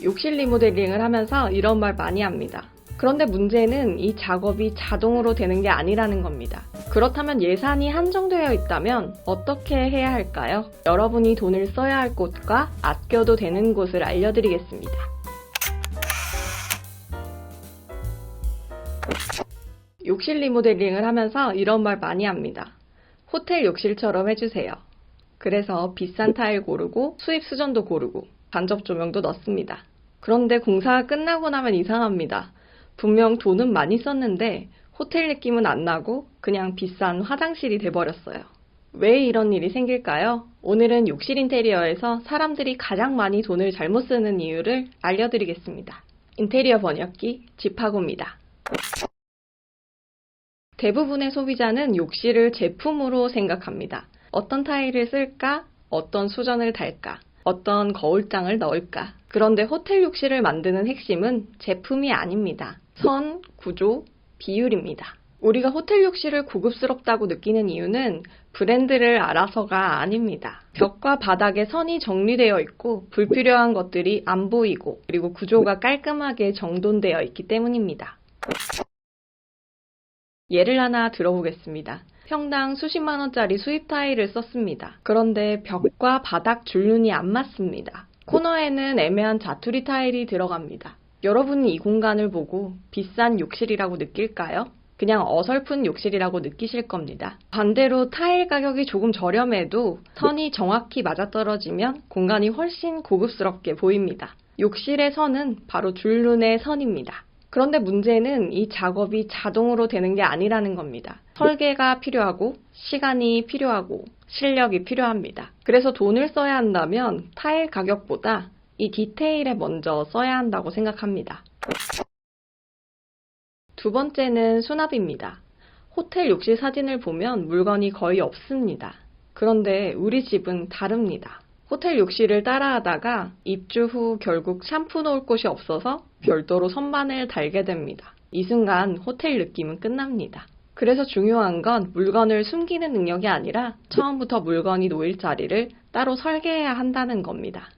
욕실 리모델링을 하면서 이런 말 많이 합니다. 그런데 문제는 이 작업이 자동으로 되는 게 아니라는 겁니다. 그렇다면 예산이 한정되어 있다면 어떻게 해야 할까요? 여러분이 돈을 써야 할 곳과 아껴도 되는 곳을 알려드리겠습니다. 욕실 리모델링을 하면서 이런 말 많이 합니다. 호텔 욕실처럼 해주세요. 그래서 비싼 타일 고르고 수입 수전도 고르고 간접 조명도 넣습니다. 그런데 공사가 끝나고 나면 이상합니다. 분명 돈은 많이 썼는데 호텔 느낌은 안 나고 그냥 비싼 화장실이 돼버렸어요. 왜 이런 일이 생길까요? 오늘은 욕실 인테리어에서 사람들이 가장 많이 돈을 잘못 쓰는 이유를 알려드리겠습니다. 인테리어 번역기 집하고입니다. 대부분의 소비자는 욕실을 제품으로 생각합니다. 어떤 타일을 쓸까? 어떤 수전을 달까? 어떤 거울장을 넣을까? 그런데 호텔 욕실을 만드는 핵심은 제품이 아닙니다. 선, 구조, 비율입니다. 우리가 호텔 욕실을 고급스럽다고 느끼는 이유는 브랜드를 알아서가 아닙니다. 벽과 바닥에 선이 정리되어 있고 불필요한 것들이 안 보이고 그리고 구조가 깔끔하게 정돈되어 있기 때문입니다. 예를 하나 들어보겠습니다. 평당 수십만 원짜리 수입 타일을 썼습니다. 그런데 벽과 바닥 줄눈이 안 맞습니다. 코너에는 애매한 자투리 타일이 들어갑니다. 여러분은 이 공간을 보고 비싼 욕실이라고 느낄까요? 그냥 어설픈 욕실이라고 느끼실 겁니다. 반대로 타일 가격이 조금 저렴해도 선이 정확히 맞아떨어지면 공간이 훨씬 고급스럽게 보입니다. 욕실의 선은 바로 줄눈의 선입니다. 그런데 문제는 이 작업이 자동으로 되는 게 아니라는 겁니다. 설계가 필요하고 시간이 필요하고 실력이 필요합니다. 그래서 돈을 써야 한다면 타일 가격보다 이 디테일에 먼저 써야 한다고 생각합니다. 두 번째는 수납입니다. 호텔 욕실 사진을 보면 물건이 거의 없습니다. 그런데 우리 집은 다릅니다. 호텔 욕실을 따라하다가 입주 후 결국 샴푸 놓을 곳이 없어서 별도로 선반을 달게 됩니다. 이 순간 호텔 느낌은 끝납니다. 그래서 중요한 건 물건을 숨기는 능력이 아니라 처음부터 물건이 놓일 자리를 따로 설계해야 한다는 겁니다.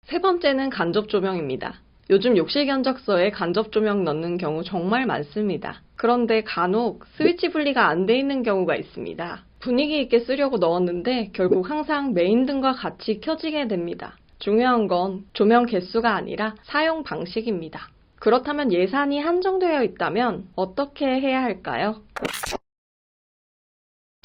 세 번째는 간접 조명입니다. 요즘 욕실 견적서에 간접 조명 넣는 경우 정말 많습니다. 그런데 간혹 스위치 분리가 안 돼 있는 경우가 있습니다. 분위기 있게 쓰려고 넣었는데 결국 항상 메인 등과 같이 켜지게 됩니다. 중요한 건 조명 개수가 아니라 사용 방식입니다. 그렇다면 예산이 한정되어 있다면 어떻게 해야 할까요?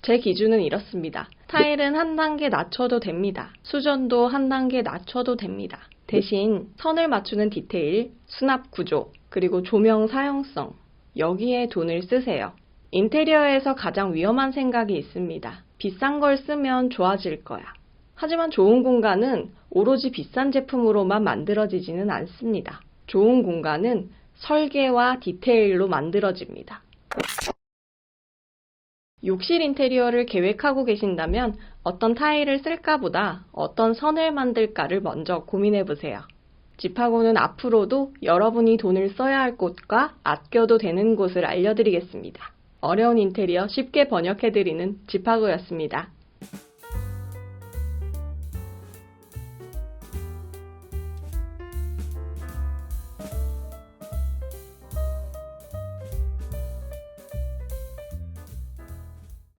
제 기준은 이렇습니다. 타일은 한 단계 낮춰도 됩니다. 수전도 한 단계 낮춰도 됩니다. 대신 선을 맞추는 디테일, 수납 구조, 그리고 조명 사용성, 여기에 돈을 쓰세요. 인테리어에서 가장 위험한 생각이 있습니다. 비싼 걸 쓰면 좋아질 거야. 하지만 좋은 공간은 오로지 비싼 제품으로만 만들어지지는 않습니다. 좋은 공간은 설계와 디테일로 만들어집니다. 욕실 인테리어를 계획하고 계신다면 어떤 타일을 쓸까 보다 어떤 선을 만들까를 먼저 고민해 보세요. 집하고는 앞으로도 여러분이 돈을 써야 할 곳과 아껴도 되는 곳을 알려드리겠습니다. 어려운 인테리어 쉽게 번역해드리는 집하고였습니다.